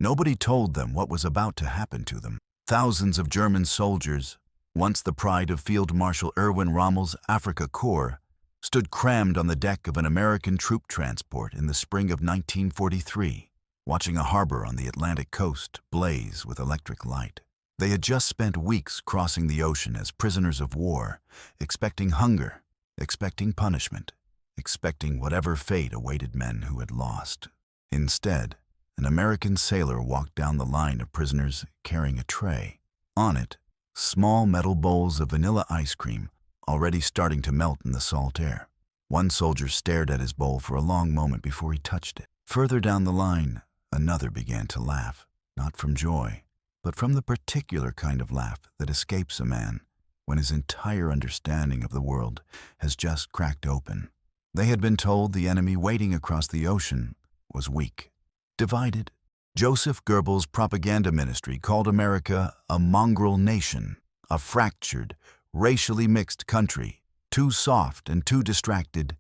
Nobody told them what was about to happen to them. Thousands of German soldiers, once the pride of Field Marshal Erwin Rommel's Afrika Korps, stood crammed on the deck of an American troop transport in the spring of 1943, watching a harbor on the Atlantic coast blaze with electric light. They had just spent weeks crossing the ocean as prisoners of war, expecting hunger, expecting punishment, expecting whatever fate awaited men who had lost. Instead, an American sailor walked down the line of prisoners carrying a tray. On it, small metal bowls of vanilla ice cream, already starting to melt in the salt air. One soldier stared at his bowl for a long moment before he touched it. Further down the line, another began to laugh, not from joy, but from the particular kind of laugh that escapes a man when his entire understanding of the world has just cracked open. They had been told the enemy waiting across the ocean was weak, divided. Joseph Goebbels' propaganda ministry called America a mongrel nation, a fractured, racially mixed country, too soft and too distracted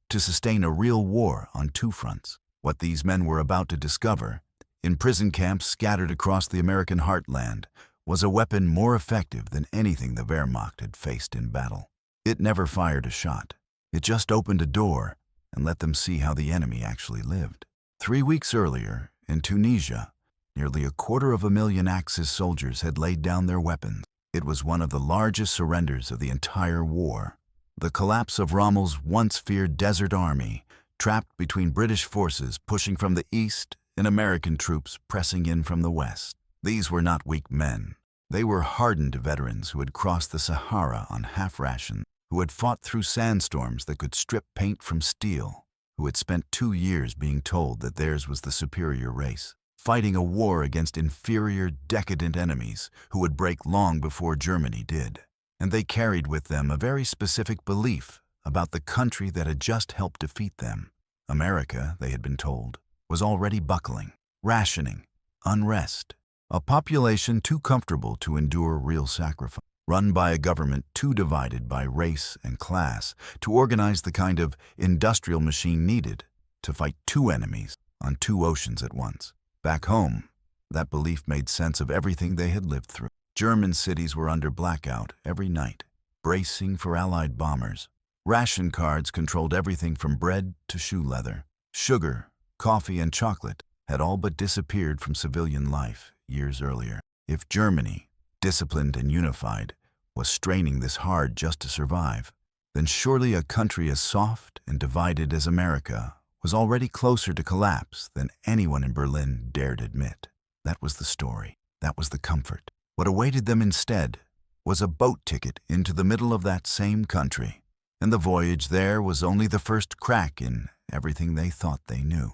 to sustain a real war on two fronts. What these men were about to discover, in prison camps scattered across the American heartland, was a weapon more effective than anything the Wehrmacht had faced in battle. It never fired a shot. It just opened a door and let them see how the enemy actually lived. 3 weeks earlier, in Tunisia, nearly 250,000 Axis soldiers had laid down their weapons. It was one of the largest surrenders of the entire war. The collapse of Rommel's once feared desert army, trapped between British forces pushing from the east and American troops pressing in from the west. These were not weak men. They were hardened veterans who had crossed the Sahara on half rations, who had fought through sandstorms that could strip paint from steel, who had spent 2 years being told that theirs was the superior race, fighting a war against inferior, decadent enemies who would break long before Germany did. And they carried with them a very specific belief about the country that had just helped defeat them. America, they had been told, was already buckling, rationing, unrest, a population too comfortable to endure real sacrifice, run by a government too divided by race and class to organize the kind of industrial machine needed to fight two enemies on 2 oceans at once. Back home, that belief made sense of everything they had lived through. German cities were under blackout every night, bracing for Allied bombers. Ration cards controlled everything from bread to shoe leather. Sugar, coffee, and chocolate had all but disappeared from civilian life years earlier. If Germany, disciplined and unified, was straining this hard just to survive, then surely a country as soft and divided as America was already closer to collapse than anyone in Berlin dared admit. That was the story. That was the comfort. What awaited them instead was a boat ticket into the middle of that same country, and the voyage there was only the first crack in everything they thought they knew.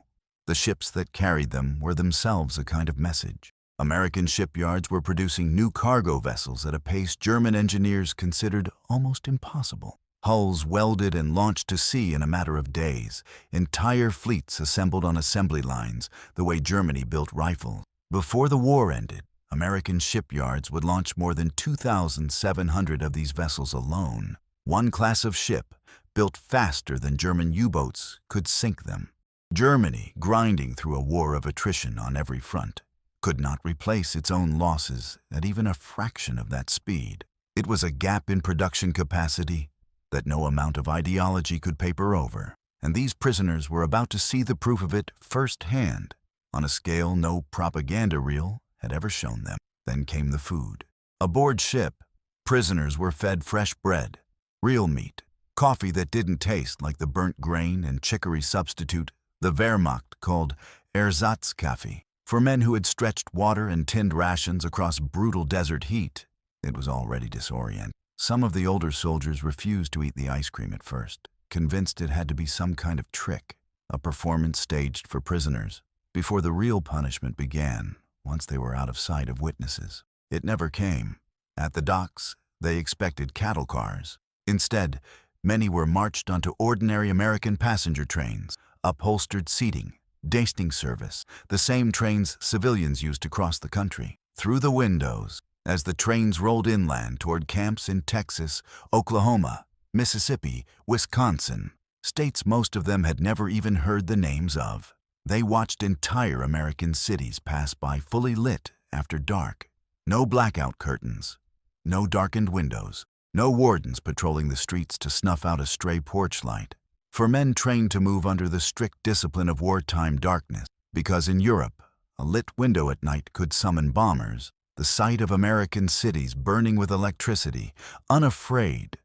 The ships that carried them were themselves a kind of message. American shipyards were producing new cargo vessels at a pace German engineers considered almost impossible. Hulls welded and launched to sea in a matter of days, entire fleets assembled on assembly lines the way Germany built rifles. Before the war ended, American shipyards would launch more than 2,700 of these vessels alone. One class of ship, built faster than German U-boats, could sink them. Germany, grinding through a war of attrition on every front, could not replace its own losses at even a fraction of that speed. It was a gap in production capacity that no amount of ideology could paper over, and these prisoners were about to see the proof of it firsthand, on a scale no propaganda reel had ever shown them. Then came the food. Aboard ship, prisoners were fed fresh bread, real meat, coffee that didn't taste like the burnt grain and chicory substitute the Wehrmacht called Ersatzkaffee. For men who had stretched water and tinned rations across brutal desert heat, it was already disorienting. Some of the older soldiers refused to eat the ice cream at first, convinced it had to be some kind of trick, a performance staged for prisoners, before the real punishment began once they were out of sight of witnesses. It never came. At the docks, they expected cattle cars. Instead, many were marched onto ordinary American passenger trains, upholstered seating, dasting service, the same trains civilians used to cross the country. Through the windows, as the trains rolled inland toward camps in Texas, Oklahoma, Mississippi, Wisconsin, states most of them had never even heard the names of. They watched entire American cities pass by fully lit after dark. No blackout curtains, no darkened windows, no wardens patrolling the streets to snuff out a stray porch light. For men trained to move under the strict discipline of wartime darkness, because in Europe, a lit window at night could summon bombers, the sight of American cities burning with electricity, unafraid,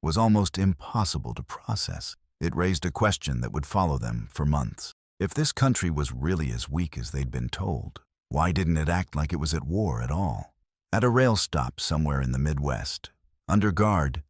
was almost impossible to process. It raised a question that would follow them for months. If this country was really as weak as they'd been told, why didn't it act like it was at war at all? At a rail stop somewhere in the Midwest, under guard,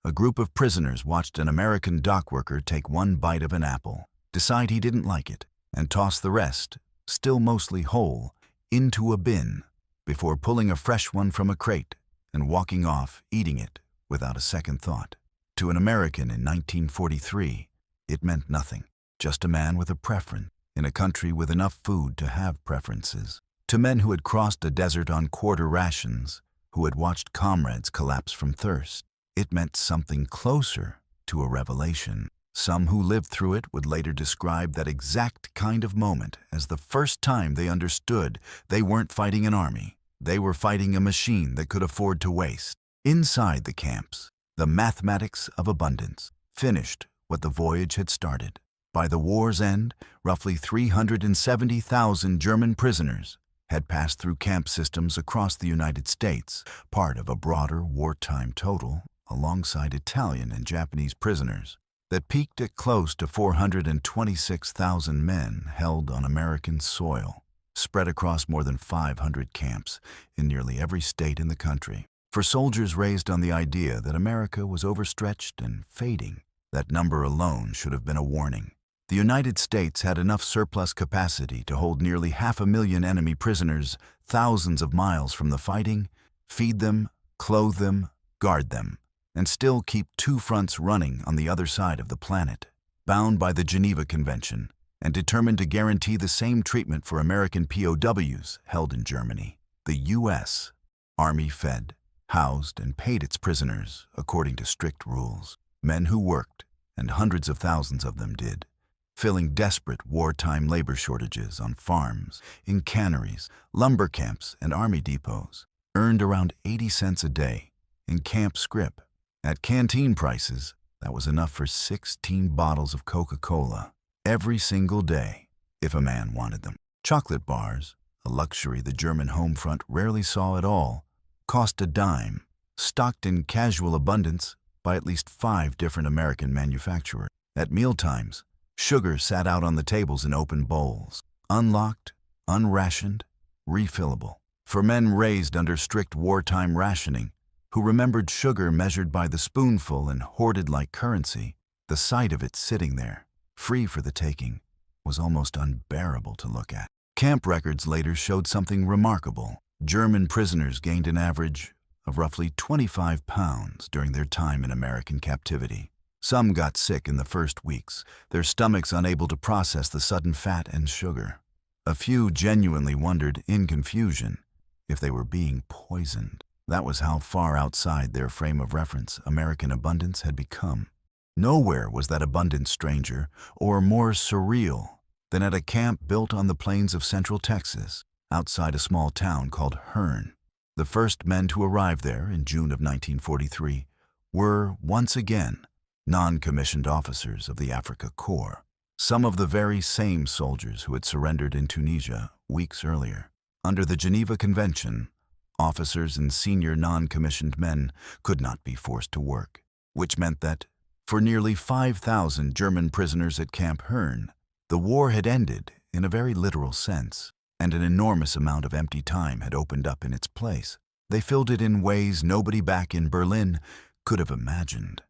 a group of prisoners watched an American dockworker take one bite of an apple, decide he didn't like it, and toss the rest, still mostly whole, into a bin, before pulling a fresh one from a crate and walking off, eating it without a second thought. To an American in 1943, it meant nothing, just a man with a preference in a country with enough food to have preferences. To men who had crossed a desert on quarter rations, who had watched comrades collapse from thirst, it meant something closer to a revelation. Some who lived through it would later describe that exact kind of moment as the first time they understood they weren't fighting an army. They were fighting a machine that could afford to waste. Inside the camps, the mathematics of abundance finished what the voyage had started. By the war's end, roughly 370,000 German prisoners had passed through camp systems across the United States, part of a broader wartime total, alongside Italian and Japanese prisoners, that peaked at close to 426,000 men held on American soil, spread across more than 500 camps in nearly every state in the country. For soldiers raised on the idea that America was overstretched and fading, that number alone should have been a warning. The United States had enough surplus capacity to hold nearly 500,000 enemy prisoners thousands of miles from the fighting, feed them, clothe them, guard them, and still keep two fronts running on the other side of the planet. Bound by the Geneva Convention and determined to guarantee the same treatment for American POWs held in Germany, the U.S. Army fed, housed, and paid its prisoners according to strict rules. Men who worked, and hundreds of thousands of them did, filling desperate wartime labor shortages on farms, in canneries, lumber camps, and army depots, earned around 80 cents a day in camp scrip. At canteen prices, that was enough for 16 bottles of Coca-Cola every single day, if a man wanted them. Chocolate bars, a luxury the German home front rarely saw at all, cost a dime, stocked in casual abundance by at least 5 different American manufacturers. At mealtimes, sugar sat out on the tables in open bowls, unlocked, unrationed, refillable. For men raised under strict wartime rationing, who remembered sugar measured by the spoonful and hoarded like currency, the sight of it sitting there, free for the taking, was almost unbearable to look at. Camp records later showed something remarkable. German prisoners gained an average of roughly 25 pounds during their time in American captivity. Some got sick in the first weeks, their stomachs unable to process the sudden fat and sugar. A few genuinely wondered, in confusion, if they were being poisoned. That was how far outside their frame of reference American abundance had become. Nowhere was that abundance stranger or more surreal than at a camp built on the plains of central Texas, outside a small town called Hearne. The first men to arrive there in June of 1943 were, once again, non-commissioned officers of the Afrika Korps, some of the very same soldiers who had surrendered in Tunisia weeks earlier. Under the Geneva Convention, officers and senior non-commissioned men could not be forced to work, which meant that, for nearly 5,000 German prisoners at Camp Hearne, the war had ended in a very literal sense, and an enormous amount of empty time had opened up in its place. They filled it in ways nobody back in Berlin could have imagined.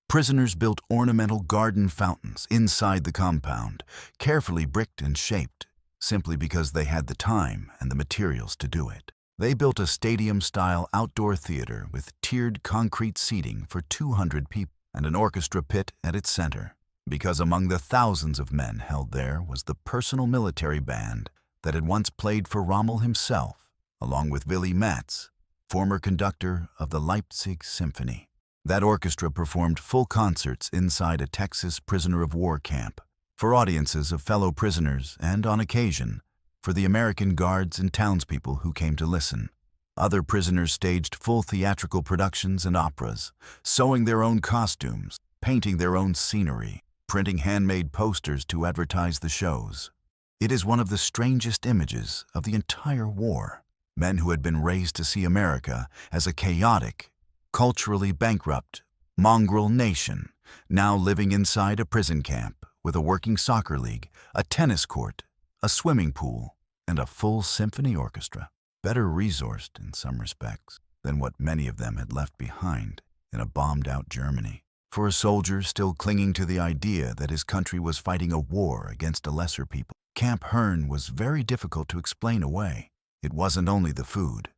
Prisoners built ornamental garden fountains inside the compound, carefully bricked and shaped, simply because they had the time and the materials to do it. They built a stadium-style outdoor theater with tiered concrete seating for 200 people and an orchestra pit at its center, because among the thousands of men held there was the personal military band that had once played for Rommel himself, along with Willy Matz, former conductor of the Leipzig Symphony. That orchestra performed full concerts inside a Texas prisoner-of-war camp, for audiences of fellow prisoners and, on occasion, for the American guards and townspeople who came to listen. Other prisoners staged full theatrical productions and operas, sewing their own costumes, painting their own scenery, printing handmade posters to advertise the shows. It is one of the strangest images of the entire war. Men who had been raised to see America as a chaotic, culturally bankrupt, mongrel nation, now living inside a prison camp with a working soccer league, a tennis court, a swimming pool, and a full symphony orchestra. Better resourced in some respects than what many of them had left behind in a bombed-out Germany. For a soldier still clinging to the idea that his country was fighting a war against a lesser people, Camp Hearne was very difficult to explain away. It wasn't only the food,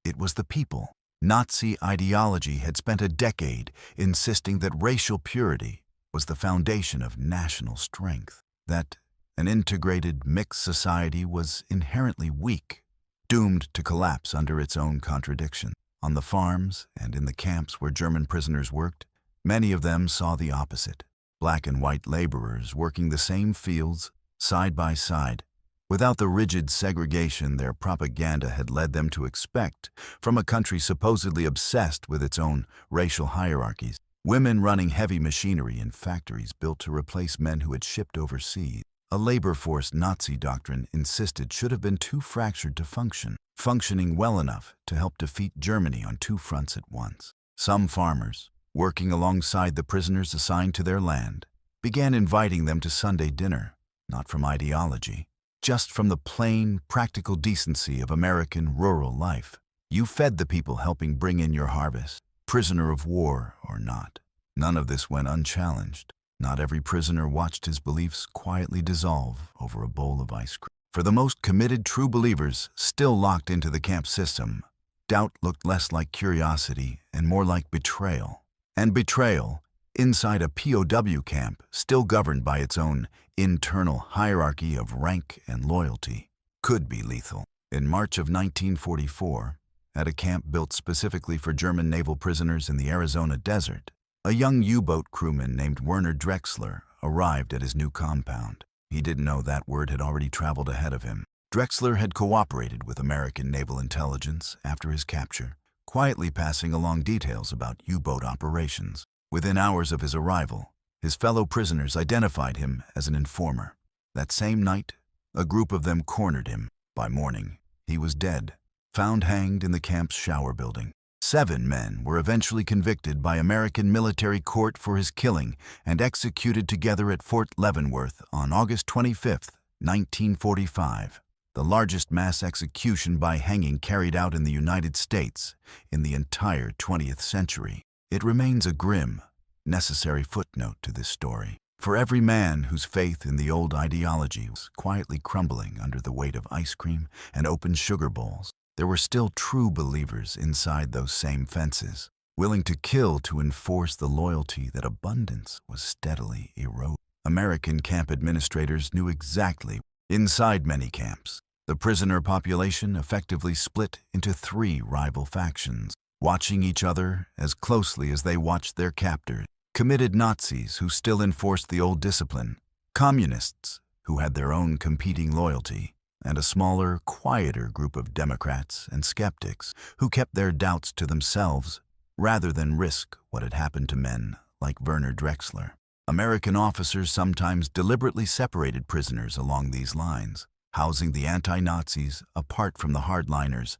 it was the people. Nazi ideology had spent a decade insisting that racial purity was the foundation of national strength, that an integrated, mixed society was inherently weak, doomed to collapse under its own contradiction. On the farms and in the camps where German prisoners worked, many of them saw the opposite. Black and white laborers working the same fields, side by side, without the rigid segregation their propaganda had led them to expect from a country supposedly obsessed with its own racial hierarchies. Women running heavy machinery in factories built to replace men who had shipped overseas. A labor force Nazi doctrine insisted should have been too fractured to function, functioning well enough to help defeat Germany on two fronts at once. Some farmers, working alongside the prisoners assigned to their land, began inviting them to Sunday dinner, not from ideology, just from the plain, practical decency of American rural life. You fed the people helping bring in your harvest, prisoner of war or not. None of this went unchallenged. Not every prisoner watched his beliefs quietly dissolve over a bowl of ice cream. For the most committed true believers still locked into the camp system, doubt looked less like curiosity and more like betrayal. And betrayal, inside a POW camp still governed by its own internal hierarchy of rank and loyalty, could be lethal. In March of 1944, at a camp built specifically for German naval prisoners in the Arizona desert, a young U-boat crewman named Werner Drexler arrived at his new compound. He didn't know that word had already traveled ahead of him. Drexler had cooperated with American naval intelligence after his capture, quietly passing along details about U-boat operations. Within hours of his arrival, his fellow prisoners identified him as an informer. That same night, a group of them cornered him. By morning, he was dead, found hanged in the camp's shower building. 7 men were eventually convicted by American military court for his killing and executed together at Fort Leavenworth on August 25, 1945, the largest mass execution by hanging carried out in the United States in the entire 20th century. It remains a grim, necessary footnote to this story. For every man whose faith in the old ideology was quietly crumbling under the weight of ice cream and open sugar bowls, there were still true believers inside those same fences, willing to kill to enforce the loyalty that abundance was steadily eroding. American camp administrators knew exactly. Inside many camps, the prisoner population effectively split into 3 rival factions, watching each other as closely as they watched their captors. Committed Nazis who still enforced the old discipline, communists who had their own competing loyalty, and a smaller, quieter group of Democrats and skeptics who kept their doubts to themselves rather than risk what had happened to men like Werner Drexler. American officers sometimes deliberately separated prisoners along these lines, housing the anti-Nazis apart from the hardliners,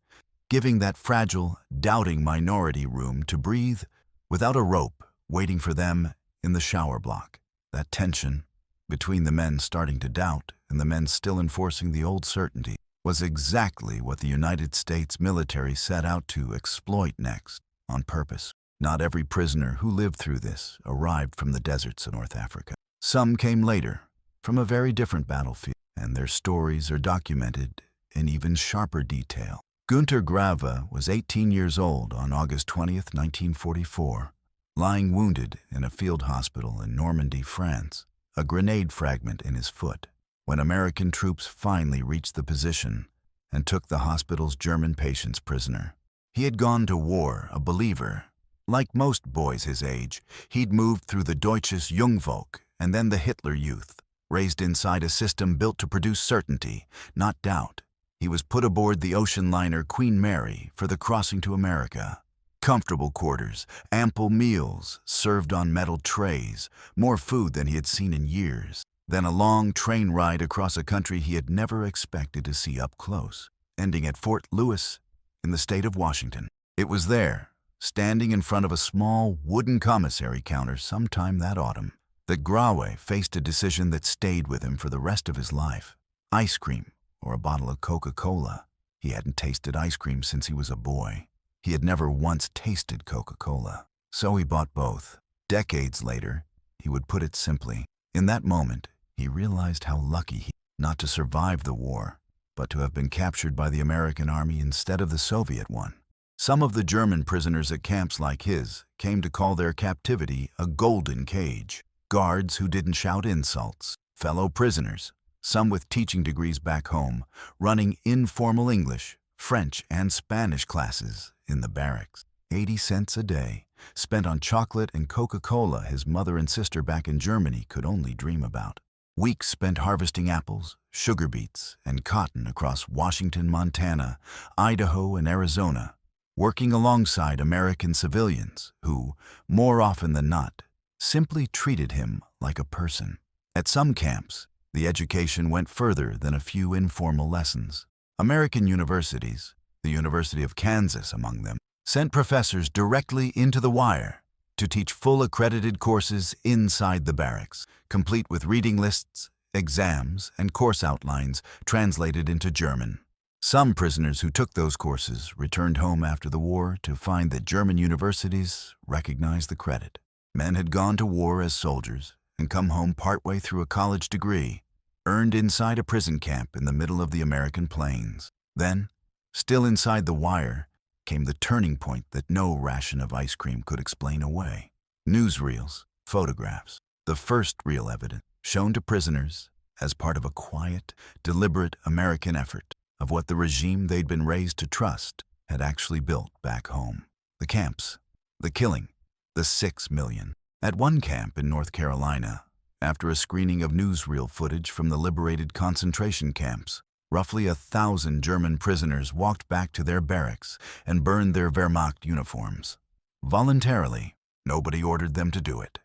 giving that fragile, doubting minority room to breathe without a rope waiting for them in the shower block. That tension between the men starting to doubt and the men still enforcing the old certainty was exactly what the United States military set out to exploit next, on purpose. Not every prisoner who lived through this arrived from the deserts of North Africa. Some came later, from a very different battlefield, and their stories are documented in even sharper detail. Günter Grave was 18 years old on August 20th, 1944, lying wounded in a field hospital in Normandy, France, a grenade fragment in his foot, when American troops finally reached the position and took the hospital's German patients prisoner. He had gone to war a believer. Like most boys his age, he'd moved through the Deutsches Jungvolk and then the Hitler Youth, Raised inside a system built to produce certainty, not doubt, he was put aboard the ocean liner Queen Mary for the crossing to America. Comfortable quarters, ample meals served on metal trays, more food than he had seen in years. Then a long train ride across a country he had never expected to see up close, ending at Fort Lewis in the state of Washington. It was there, standing in front of a small wooden commissary counter sometime that autumn, that Grawe faced a decision that stayed with him for the rest of his life. Ice cream or a bottle of Coca-Cola. He hadn't tasted ice cream since he was a boy. He had never once tasted Coca-Cola. So he bought both. Decades later, he would put it simply. In that moment, he realized how lucky he not to survive the war, but to have been captured by the American army instead of the Soviet one. Some of the German prisoners at camps like his came to call their captivity a golden cage. Guards who didn't shout insults, fellow prisoners, some with teaching degrees back home, running informal English, French, and Spanish classes in the barracks. 80 cents a day, spent on chocolate and Coca-Cola his mother and sister back in Germany could only dream about. Weeks spent harvesting apples, sugar beets, and cotton across Washington, Montana, Idaho, and Arizona, working alongside American civilians who, more often than not, simply treated him like a person. At some camps, the education went further than a few informal lessons. American universities, the University of Kansas among them, sent professors directly into the wire to teach full accredited courses inside the barracks, complete with reading lists, exams, and course outlines translated into German. Some prisoners who took those courses returned home after the war to find that German universities recognized the credit. Men had gone to war as soldiers and come home partway through a college degree, earned inside a prison camp in the middle of the American plains. Then, still inside the wire, came the turning point that no ration of ice cream could explain away. Newsreels, photographs, the first real evidence shown to prisoners as part of a quiet, deliberate American effort of what the regime they'd been raised to trust had actually built back home. The camps, the killing, the 6 million. At one camp in North Carolina, after a screening of newsreel footage from the liberated concentration camps, roughly 1,000 German prisoners walked back to their barracks and burned their Wehrmacht uniforms. Voluntarily, nobody ordered them to do it.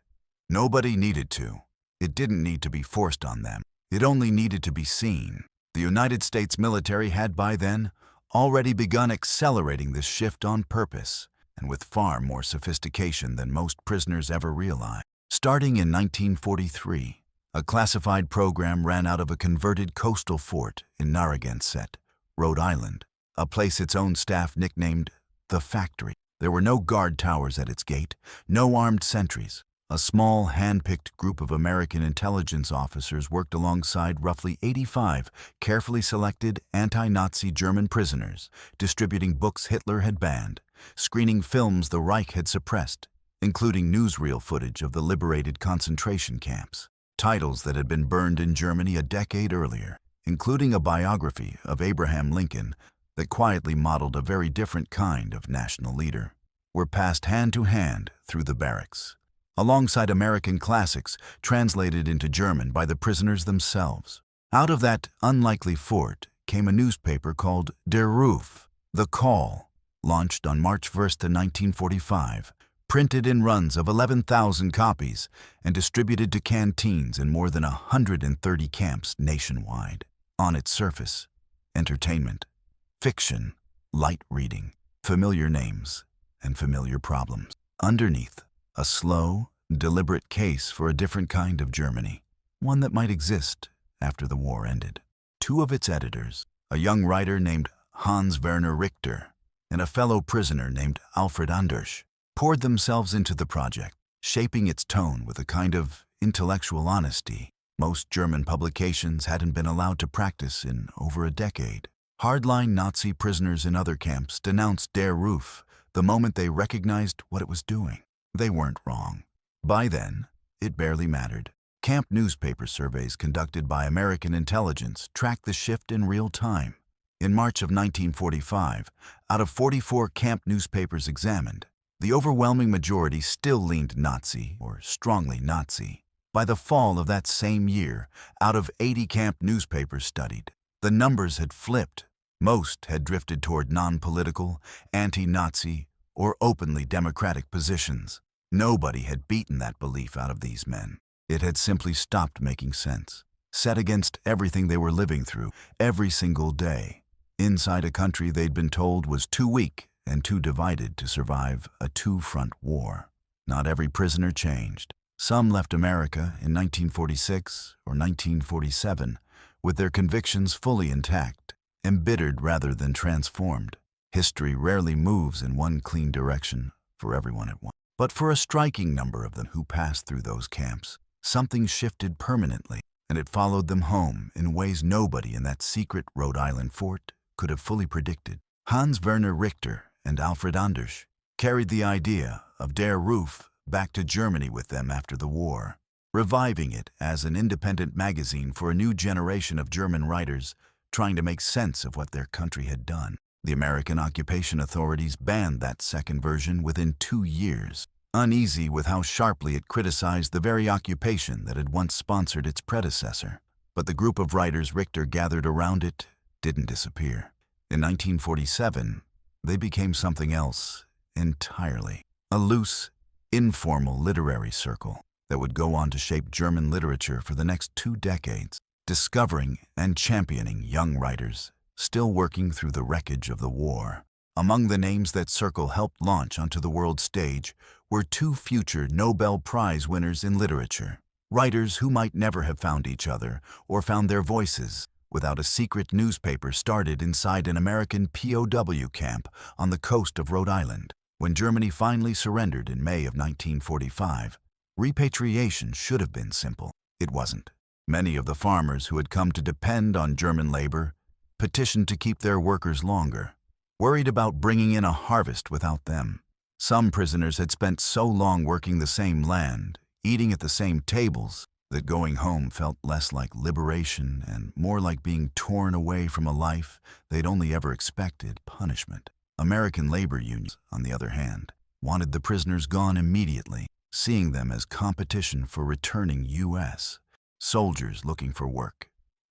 Nobody needed to. It didn't need to be forced on them. It only needed to be seen. The United States military had by then already begun accelerating this shift on purpose, and with far more sophistication than most prisoners ever realized. Starting in 1943, a classified program ran out of a converted coastal fort in Narragansett, Rhode Island, a place its own staff nicknamed the Factory. There were no guard towers at its gate, no armed sentries. A small, hand-picked group of American intelligence officers worked alongside roughly 85 carefully selected anti-Nazi German prisoners, distributing books Hitler had banned, screening films the Reich had suppressed, including newsreel footage of the liberated concentration camps, titles that had been burned in Germany a decade earlier, including a biography of Abraham Lincoln that quietly modeled a very different kind of national leader, were passed hand to hand through the barracks, alongside American classics translated into German by the prisoners themselves. Out of that unlikely fort came a newspaper called Der Ruf, The Call, launched on March 1st, 1945, printed in runs of 11,000 copies and distributed to canteens in more than 130 camps nationwide. On its surface, entertainment, fiction, light reading, familiar names, and familiar problems. Underneath, a slow, deliberate case for a different kind of Germany, one that might exist after the war ended. Two of its editors, a young writer named Hans Werner Richter and a fellow prisoner named Alfred Anders, poured themselves into the project, shaping its tone with a kind of intellectual honesty most German publications hadn't been allowed to practice in over a decade. Hardline Nazi prisoners in other camps denounced Der Ruf the moment they recognized what it was doing. They weren't wrong. By then, it barely mattered. Camp newspaper surveys conducted by American intelligence tracked the shift in real time. In March of 1945, out of 44 camp newspapers examined, the overwhelming majority still leaned Nazi or strongly Nazi. By the fall of that same year, out of 80 camp newspapers studied, the numbers had flipped. Most had drifted toward non-political, anti-Nazi, or openly democratic positions. Nobody had beaten that belief out of these men. It had simply stopped making sense, set against everything they were living through every single day, inside a country they'd been told was too weak and too divided to survive a two-front war. Not every prisoner changed. Some left America in 1946 or 1947 with their convictions fully intact, embittered rather than transformed. History rarely moves in one clean direction for everyone at once. But for a striking number of them who passed through those camps, something shifted permanently, and it followed them home in ways nobody in that secret Rhode Island fort could have fully predicted. Hans Werner Richter and Alfred Anders carried the idea of Der Ruf back to Germany with them after the war, reviving it as an independent magazine for a new generation of German writers trying to make sense of what their country had done. The American occupation authorities banned that second version within 2 years, uneasy with how sharply it criticized the very occupation that had once sponsored its predecessor. But the group of writers Richter gathered around it didn't disappear. In 1947, they became something else entirely. A loose, informal literary circle that would go on to shape German literature for the next 2 decades, discovering and championing young writers still working through the wreckage of the war. Among the names that circle helped launch onto the world stage were 2 future Nobel Prize winners in literature, writers who might never have found each other or found their voices without a secret newspaper started inside an American POW camp on the coast of Rhode Island. When Germany finally surrendered in May of 1945, repatriation should have been simple. It wasn't. Many of the farmers who had come to depend on German labor petitioned to keep their workers longer, worried about bringing in a harvest without them. Some prisoners had spent so long working the same land, eating at the same tables, that going home felt less like liberation and more like being torn away from a life they'd only ever expected punishment. American labor unions, on the other hand, wanted the prisoners gone immediately, seeing them as competition for returning U.S. soldiers looking for work.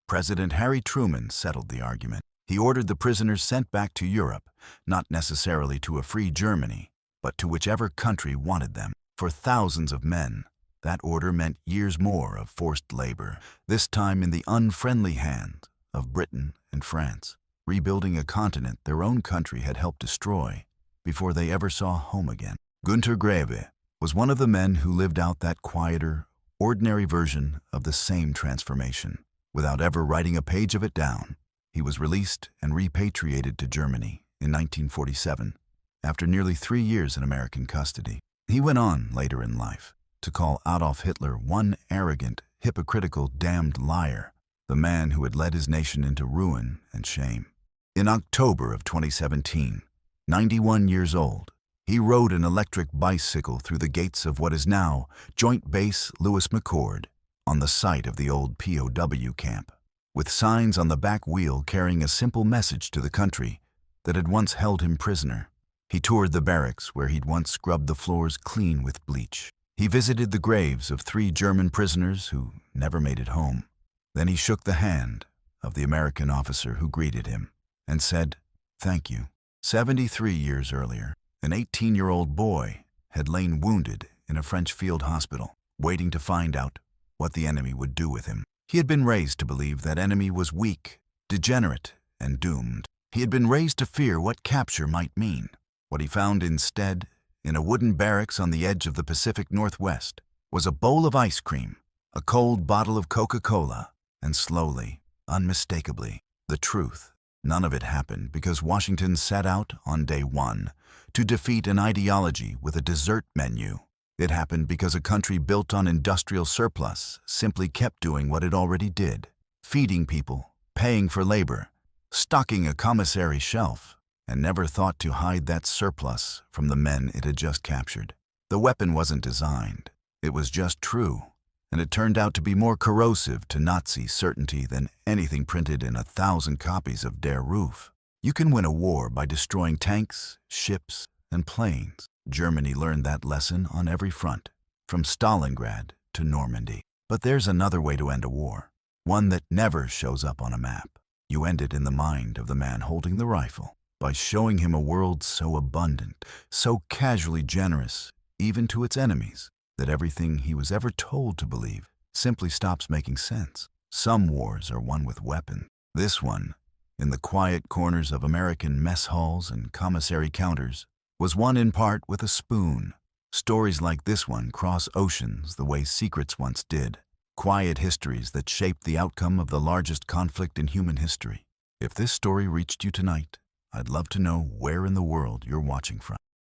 President Harry Truman settled the argument. He ordered the prisoners sent back to Europe, not necessarily to a free Germany, but to whichever country wanted them. For thousands of men, that order meant years more of forced labor, this time in the unfriendly hands of Britain and France, rebuilding a continent their own country had helped destroy before they ever saw home again. Günter Graebe was one of the men who lived out that quieter, ordinary version of the same transformation. Without ever writing a page of it down, he was released and repatriated to Germany in 1947 after nearly 3 years in American custody. He went on later in life to call Adolf Hitler one arrogant, hypocritical, damned liar, the man who had led his nation into ruin and shame. In October of 2017, 91 years old, he rode an electric bicycle through the gates of what is now Joint Base Lewis McChord, on the site of the old POW camp, with signs on the back wheel carrying a simple message to the country that had once held him prisoner. He toured the barracks where he'd once scrubbed the floors clean with bleach. He visited the graves of 3 German prisoners who never made it home. Then he shook the hand of the American officer who greeted him and said, "Thank you." 73 years earlier, an 18-year-old boy had lain wounded in a French field hospital, waiting to find out what the enemy would do with him. He had been raised to believe that enemy was weak, degenerate, and doomed. He had been raised to fear what capture might mean. What he found instead, in a wooden barracks on the edge of the Pacific Northwest, was a bowl of ice cream, a cold bottle of Coca-Cola, and slowly, unmistakably, the truth. None of it happened because Washington set out on day 1 to defeat an ideology with a dessert menu. It happened because a country built on industrial surplus simply kept doing what it already did, feeding people, paying for labor, stocking a commissary shelf, and never thought to hide that surplus from the men it had just captured. The weapon wasn't designed. It was just true, and it turned out to be more corrosive to Nazi certainty than anything printed in 1,000 copies of Der Ruf. You can win a war by destroying tanks, ships, and planes. Germany learned that lesson on every front, from Stalingrad to Normandy. But there's another way to end a war, one that never shows up on a map. You end it in the mind of the man holding the rifle, by showing him a world so abundant, so casually generous, even to its enemies, that everything he was ever told to believe simply stops making sense. Some wars are won with weapons. This one, in the quiet corners of American mess halls and commissary counters, was won in part with a spoon. Stories like this one cross oceans the way secrets once did. Quiet histories that shaped the outcome of the largest conflict in human history. If this story reached you tonight, I'd love to know where in the world you're watching from.